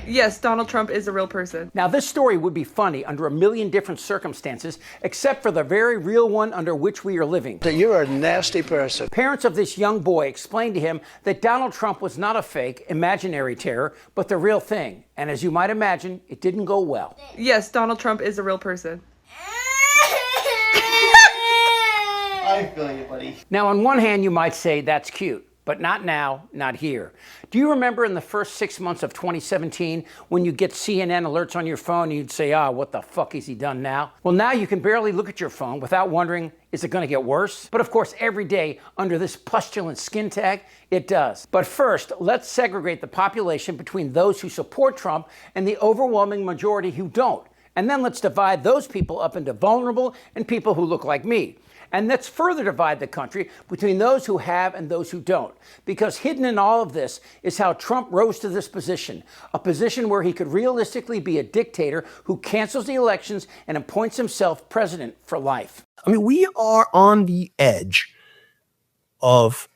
Yes, Donald Trump is a real person. Now, this story would be funny under a million different circumstances, except for the very real one under which we are living. You're a nasty person. Parents of this young boy explained to him that Donald Trump was not a fake, imaginary terror, but the real thing. And as you might imagine, it didn't go well. Yes, Donald Trump is a real person. I feel you, buddy. Now, on one hand, you might say that's cute. But not now, not here. Do you remember in the first 6 months of 2017 when you get CNN alerts on your phone and you'd say, what the fuck has he done now? Well, now you can barely look at your phone without wondering, is it going to get worse? But of course, every day under this pestilent skin tag, it does. But first, let's segregate the population between those who support Trump and the overwhelming majority who don't. And then let's divide those people up into vulnerable and people who look like me. And let's further divide the country between those who have and those who don't. Because hidden in all of this is how Trump rose to this position, a position where he could realistically be a dictator who cancels the elections and appoints himself president for life. I mean, we are on the edge of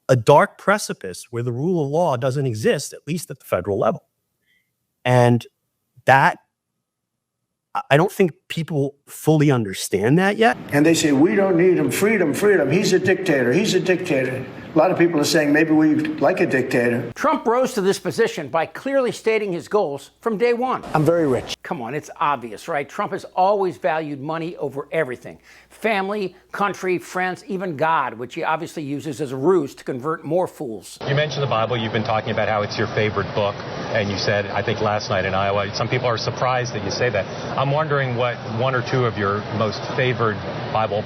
a dark precipice where the rule of law doesn't exist, at least at the federal level. And that, I don't think people fully understand that yet. And they say, we don't need him. Freedom, freedom. He's a dictator. He's a dictator. A lot of people are saying maybe we like a dictator. Trump rose to this position by clearly stating his goals from day one. I'm very rich. Come on, it's obvious, right? Trump has always valued money over everything. Family, country, friends, even God, which he obviously uses as a ruse to convert more fools. You mentioned the Bible. You've been talking about how it's your favorite book. And you said, I think last night in Iowa, some people are surprised that you say that. I'm wondering what one or two of your most favorite Bible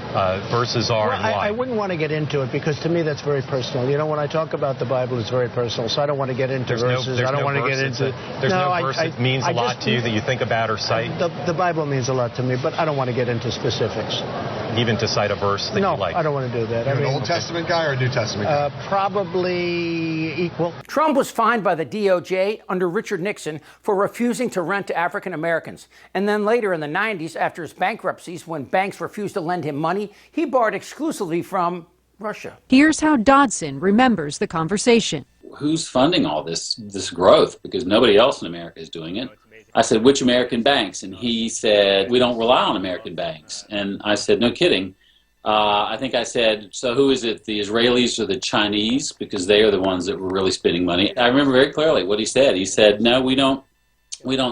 verses are and why. I wouldn't want to get into it because to me that's very personal. You know, when I talk about the Bible, it's very personal. So I don't want to get into verses. I don't want to get into... There's no verse that means a lot to you that you think about or cite? The Bible means a lot to me, but I don't want to get into specifics. Even to cite a verse that you like? No, I don't want to do that. You're an Old Testament guy or a New Testament guy? Probably equal. Trump was fined by the DOJ under Richard Nixon for refusing to rent to African Americans. And then later in the 90s, after his bankruptcies, when banks refused to lend him money, he borrowed exclusively from Russia. Here's how Dodson remembers the conversation. Who's funding all this growth? Because nobody else in America is doing it. I said, which American banks? And he said, we don't rely on American banks. And I said, no kidding. I think I said, so who is it, the Israelis or the Chinese? Because they are the ones that were really spending money. I remember very clearly what he said. He said, no, we don't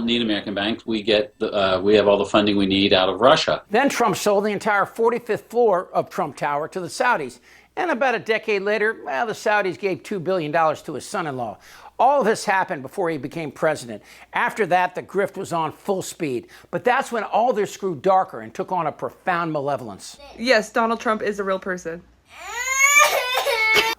need American banks. We have all the funding we need out of Russia. Then Trump sold the entire 45th floor of Trump Tower to the Saudis. And about a decade later, the Saudis gave $2 billion to his son-in-law. All of this happened before he became president. After that, the grift was on full speed. But that's when all this grew darker and took on a profound malevolence. Yes, Donald Trump is a real person.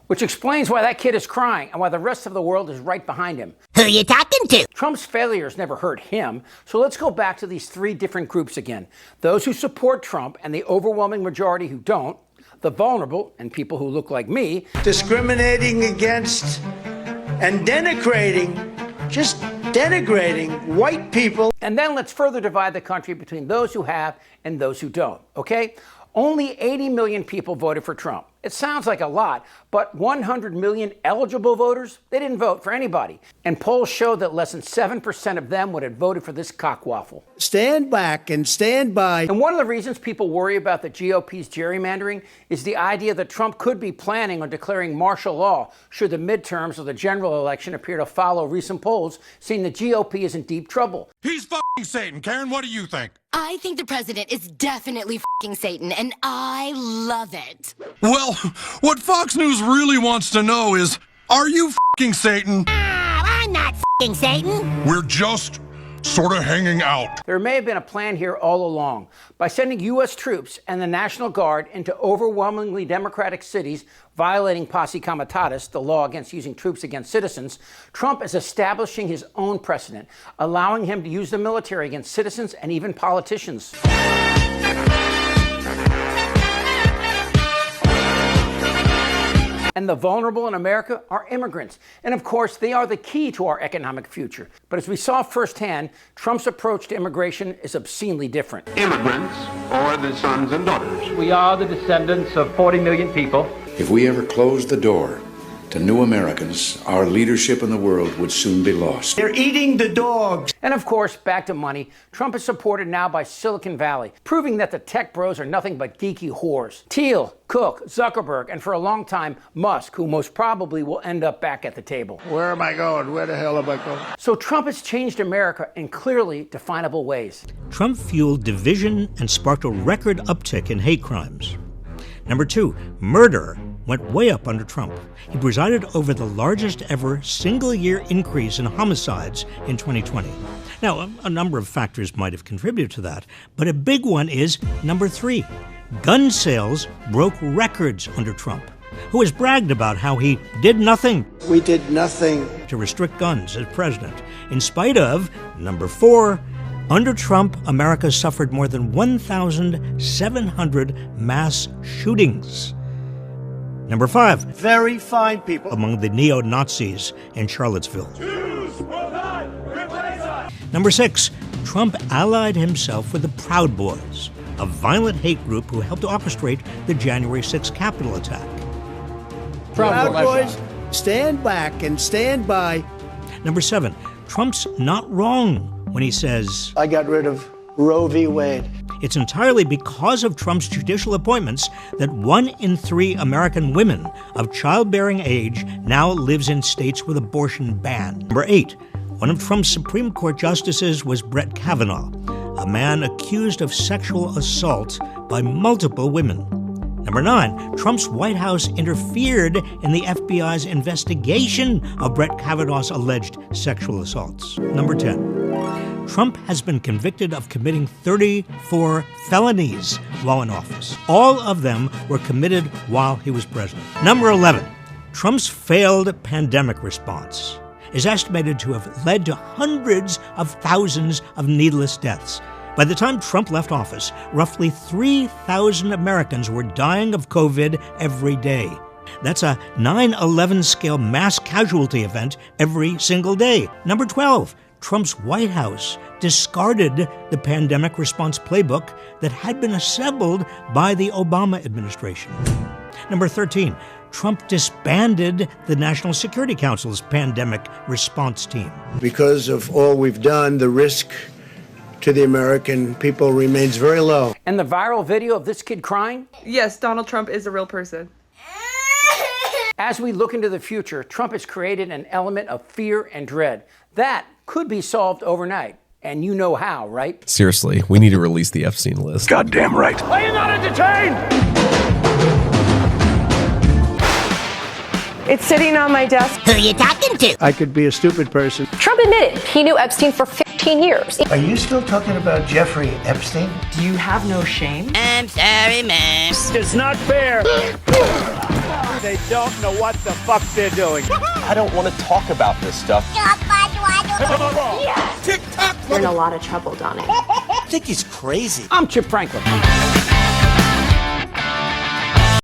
Which explains why that kid is crying and why the rest of the world is right behind him. Who you talking to? Trump's failures never hurt him. So let's go back to these three different groups again. Those who support Trump and the overwhelming majority who don't. The vulnerable and people who look like me. Discriminating against and denigrating, just denigrating white people. And then let's further divide the country between those who have and those who don't, okay? Only 80 million people voted for Trump. It sounds like a lot, but 100 million eligible voters, they didn't vote for anybody. And polls show that less than 7% of them would have voted for this cockwaffle. Stand back and stand by. And one of the reasons people worry about the GOP's gerrymandering is the idea that Trump could be planning on declaring martial law should the midterms or the general election appear to follow recent polls, saying the GOP is in deep trouble. He's f***ing Satan. Karen, what do you think? I think the president is definitely f***ing Satan, and I love it. Well, what Fox News really wants to know is, are you f***ing Satan? I'm not f***ing Satan. We're just sort of hanging out. There may have been a plan here all along. By sending U.S. troops and the National Guard into overwhelmingly Democratic cities, violating posse comitatus, the law against using troops against citizens, Trump is establishing his own precedent, allowing him to use the military against citizens and even politicians. And the vulnerable in America are immigrants. And of course, they are the key to our economic future. But as we saw firsthand, Trump's approach to immigration is obscenely different. Immigrants are the sons and daughters. We are the descendants of 40 million people. If we ever close the door to new Americans, our leadership in the world would soon be lost. They're eating the dogs. And of course, back to money. Trump is supported now by Silicon Valley, proving that the tech bros are nothing but geeky whores. Thiel, Cook, Zuckerberg, and for a long time, Musk, who most probably will end up back at the table. Where am I going? Where the hell am I going? So Trump has changed America in clearly definable ways. Trump fueled division and sparked a record uptick in hate crimes. Number 2, murder went way up under Trump. He presided over the largest ever single-year increase in homicides in 2020. Now, a number of factors might have contributed to that, but a big one is number 3. Gun sales broke records under Trump, who has bragged about how he did nothing. We did nothing to restrict guns as president, in spite of, number 4, under Trump, America suffered more than 1,700 mass shootings. Number 5. Very fine people. Among the neo-Nazis in Charlottesville. Jews will not replace us. Number 6. Trump allied himself with the Proud Boys, a violent hate group who helped to orchestrate the January 6th Capitol attack. Proud Boys, stand back and stand by. Number 7. Trump's not wrong when he says, I got rid of Roe v. Wade. It's entirely because of Trump's judicial appointments that 1 in 3 American women of childbearing age now lives in states with abortion ban. Number 8. One of Trump's Supreme Court justices was Brett Kavanaugh, a man accused of sexual assault by multiple women. Number 9, Trump's White House interfered in the FBI's investigation of Brett Kavanaugh's alleged sexual assaults. Number 10, Trump has been convicted of committing 34 felonies while in office. All of them were committed while he was president. Number 11, Trump's failed pandemic response is estimated to have led to hundreds of thousands of needless deaths. By the time Trump left office, roughly 3,000 Americans were dying of COVID every day. That's a 9/11 scale mass casualty event every single day. Number 12, Trump's White House discarded the pandemic response playbook that had been assembled by the Obama administration. Number 13, Trump disbanded the National Security Council's pandemic response team. Because of all we've done, the risk to the American people remains very low. And the viral video of this kid crying? Yes, Donald Trump is a real person. As we look into the future, Trump has created an element of fear and dread. That could be solved overnight. And you know how, right? Seriously, we need to release the Epstein list. Goddamn right. Are you not entertained? It's sitting on my desk. Who are you talking to? I could be a stupid person. Trump admitted he knew Epstein for 15 years. Are you still talking about Jeffrey Epstein? Do you have no shame? I'm sorry, ma'am. It's not fair. They don't know what the fuck they're doing. I don't want to talk about this stuff. Am I wrong? You're in a lot of trouble, Donnie. I think he's crazy. I'm Chip Franklin.